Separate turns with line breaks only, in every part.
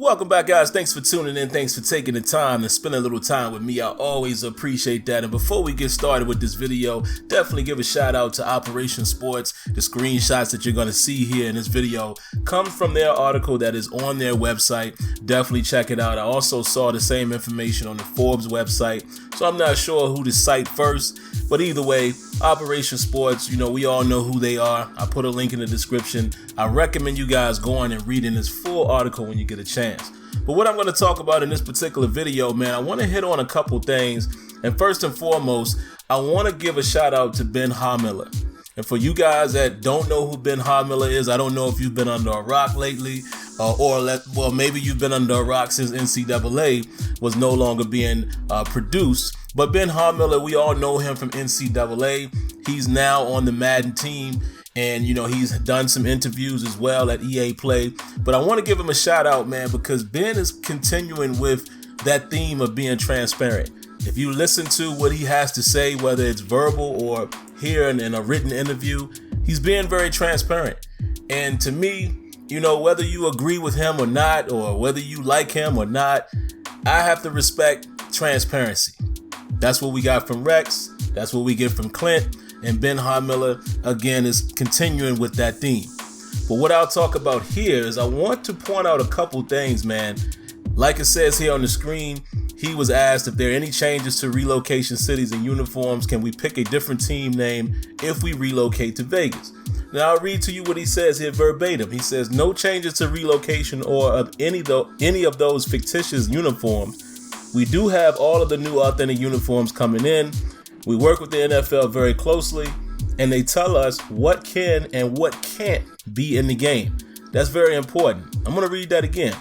Welcome back, guys. Thanks for tuning in. Thanks for taking the time and spending a little time with me. I always appreciate that. And before we get started with this video, definitely give a shout out to Operations Sports. The screenshots that you're going to see here in this video come from their article that is on their website. Definitely check it out. I also saw the same information on the Forbes website, so I'm not sure who to cite first. But either way, Operations Sports, we all know who they are. I put a link in the description. I recommend you guys going and reading this full article when you get a chance. But what I'm going to talk about in this particular video, man, I want to hit on a couple things. And first and foremost, I want to give a shout out to Ben Haumiller. And for you guys that don't know who Ben Haumiller is, I don't know if you've been under a rock lately, or maybe you've been under a rock since NCAA was no longer being produced. But Ben Haumiller, we all know him from NCAA. He's now on the Madden team. And, he's done some interviews as well at EA Play. But I want to give him a shout out, man, because Ben is continuing with that theme of being transparent. If you listen to what he has to say, whether it's verbal or here in a written interview, he's being very transparent. And to me, whether you agree with him or not, or whether you like him or not, I have to respect transparency. That's what we got from Rex. That's what we get from Clint. And Ben Haumiller, again, is continuing with that theme. But what I'll talk about here is I want to point out a couple things, man. Like it says here on the screen, he was asked if there are any changes to relocation cities and uniforms. Can we pick a different team name if we relocate to Vegas? Now, I'll read to you what he says here verbatim. He says, no changes to relocation or of any of those fictitious uniforms. We do have all of the new authentic uniforms coming in. We work with the NFL very closely, and they tell us what can and what can't be in the game. That's very important. I'm going to read that again.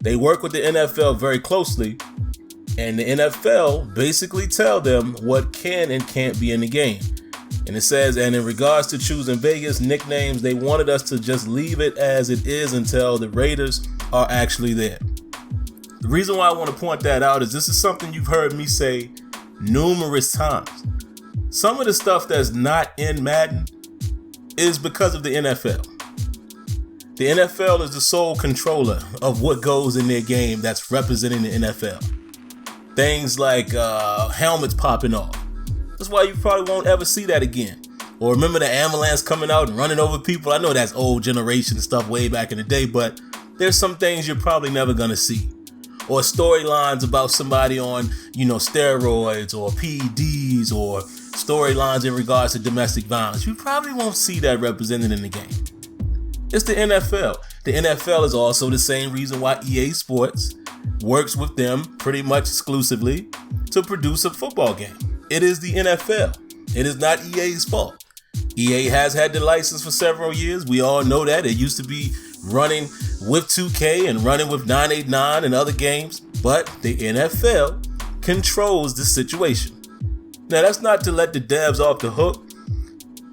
They work with the NFL very closely, and the NFL basically tell them what can and can't be in the game. And it says, and in regards to choosing Vegas nicknames, they wanted us to just leave it as it is until the Raiders are actually there. The reason why I want to point that out is this is something you've heard me say numerous times. Some of the stuff that's not in Madden is because of the NFL. The NFL is the sole controller of what goes in their game that's representing the NFL. Things like helmets popping off. That's why you probably won't ever see that again. Or remember the ambulance coming out and running over people? I know that's old generation stuff way back in the day, but there's some things you're probably never going to see. Or storylines about somebody on, steroids or PEDs, or storylines in regards to domestic violence. You probably won't see that represented in the game. It's the NFL. The NFL is also the same reason why EA Sports works with them pretty much exclusively to produce a football game. It is the NFL. It is not EA's fault. EA has had the license for several years. We all know that. It used to be running with 2K and running with 989 and other games, but the NFL controls the situation. Now, that's not to let the devs off the hook.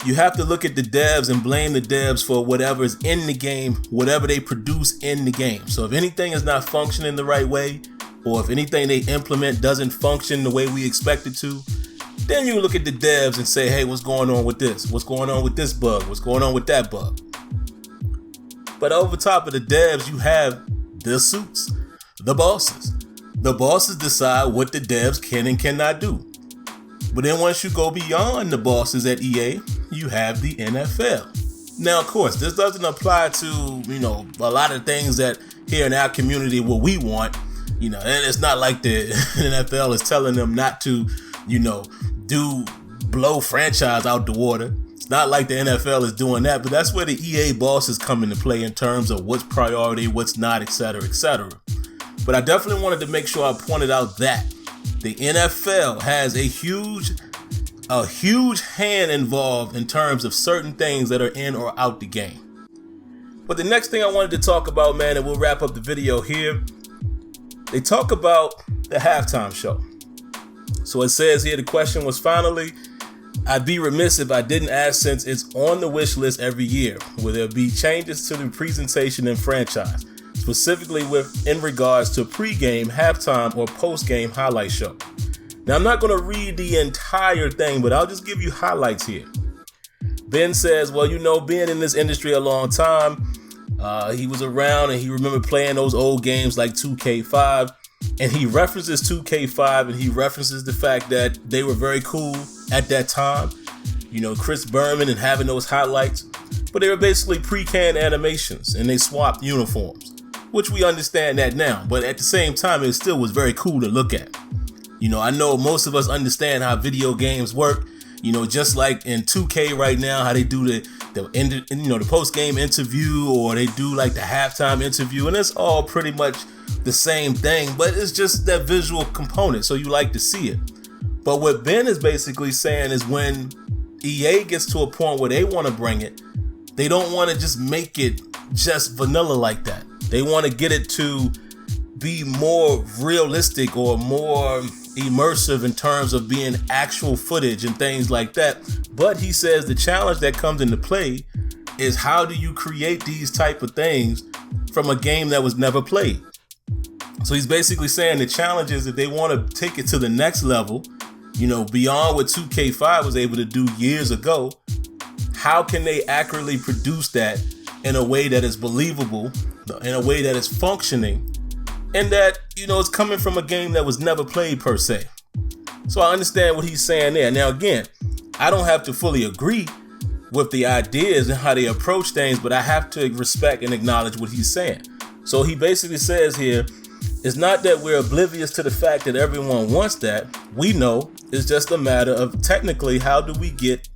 You have to look at the devs and blame the devs for whatever is in the game, whatever they produce in the game. So if anything is not functioning the right way, or if anything they implement doesn't function the way we expect it to, then you look at the devs and say, hey, what's going on with this? What's going on with this bug? What's going on with that bug? But over top of the devs, you have the suits, the bosses. The bosses decide what the devs can and cannot do. But then once you go beyond the bosses at EA, you have the NFL. Now, of course, this doesn't apply to, a lot of things that here in our community what we want. And it's not like the NFL is telling them not to, blow franchise out the water. It's not like the NFL is doing that, but that's where the EA bosses come into play in terms of what's priority, what's not, etc., etc. But I definitely wanted to make sure I pointed out that the NFL has a huge hand involved in terms of certain things that are in or out the game. But the next thing I wanted to talk about, man, and we'll wrap up the video here, they talk about the halftime show. So it says here, the question was finally, I'd be remiss if I didn't ask, since it's on the wish list every year, will there be changes to the presentation and franchise, specifically in regards to pregame, halftime, or postgame highlight show? Now, I'm not going to read the entire thing, but I'll just give you highlights here. Ben says, well, being in this industry a long time, He was around and he remembered playing those old games like 2K5. And he references 2K5 and he references the fact that they were very cool at that time. You know, Chris Berman and having those highlights. But they were basically pre-canned animations and they swapped uniforms, which we understand that now. But at the same time, it still was very cool to look at. You know, I know most of us understand how video games work. You know, just like in 2K right now, how they do the post-game interview, or they do like the halftime interview, and it's all pretty much the same thing, but it's just that visual component, so you like to see it. But what Ben is basically saying is when EA gets to a point where they want to bring it, they don't want to just make it just vanilla like that. They want to get it to be more realistic or more immersive in terms of being actual footage and things like that. But he says the challenge that comes into play is how do you create these type of things from a game that was never played? So he's basically saying the challenge is that they want to take it to the next level, you know, beyond what 2K5 was able to do years ago. How can they accurately produce that in a way that is believable, in a way that is functioning, and that, you know, it's coming from a game that was never played per se. So I understand what he's saying there. Now, again, I don't have to fully agree with the ideas and how they approach things, but I have to respect and acknowledge what he's saying. So he basically says here, it's not that we're oblivious to the fact that everyone wants that. We know it's just a matter of technically how do we get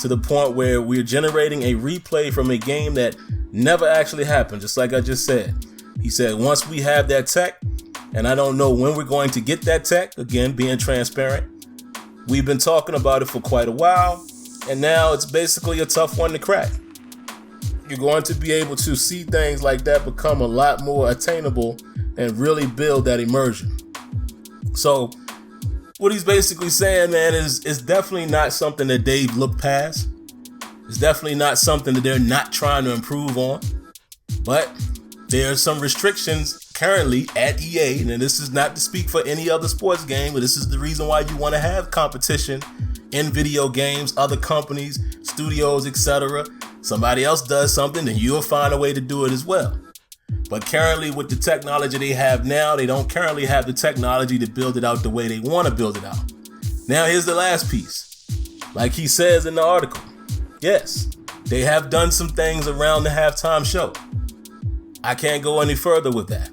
to the point where we're generating a replay from a game that never actually happened, just like I just said. He said once we have that tech, and I don't know when we're going to get that tech, again, being transparent. We've been talking about it for quite a while, and now it's basically a tough one to crack. You're going to be able to see things like that become a lot more attainable and really build that immersion. So what he's basically saying, man, is definitely not something that they've looked past. It's definitely not something that they're not trying to improve on. But there are some restrictions currently at EA, and this is not to speak for any other sports game, but this is the reason why you want to have competition in video games, other companies, studios, etc. Somebody else does something, then you'll find a way to do it as well. But currently, with the technology they have now, they don't currently have the technology to build it out the way they want to build it out. Now, here's the last piece. Like he says in the article, yes, they have done some things around the halftime show. I can't go any further with that.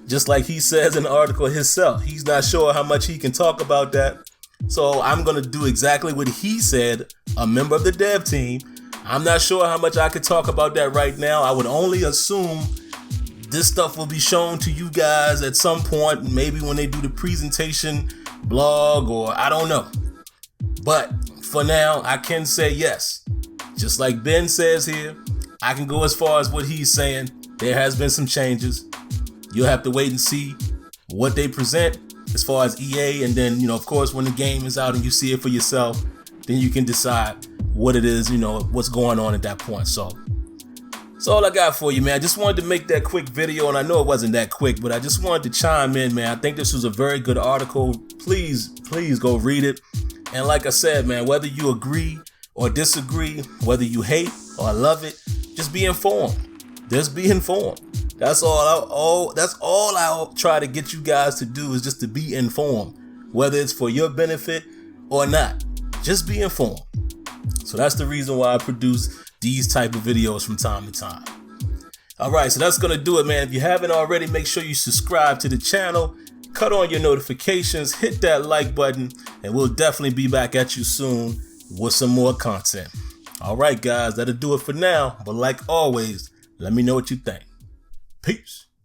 Just like he says in the article himself, he's not sure how much he can talk about that. So I'm going to do exactly what he said, a member of the dev team. I'm not sure how much I could talk about that right now. I would only assume this stuff will be shown to you guys at some point, maybe when they do the presentation blog, or I don't know. But for now, I can say yes. Just like Ben says here, I can go as far as what he's saying. There has been some changes. You'll have to wait and see what they present as far as EA, and then, you know, of course, when the game is out and you see it for yourself, then you can decide what it is, you know, what's going on at that point. So that's all I got for you, man. I just wanted to make that quick video, and I know it wasn't that quick, but I just wanted to chime in, man. I think this was a very good article. Please go read it. And like I said, man, whether you agree or disagree, whether you hate or love it, just be informed. Just be informed. That's all I'll try to get you guys to do, is just to be informed, whether it's for your benefit or not. Just be informed. So that's the reason why I produce these type of videos from time to time. All right, so that's going to do it, man. If you haven't already, make sure you subscribe to the channel, cut on your notifications, hit that like button, and we'll definitely be back at you soon with some more content. All right, guys, that'll do it for now. But like always, let me know what you think. Peace.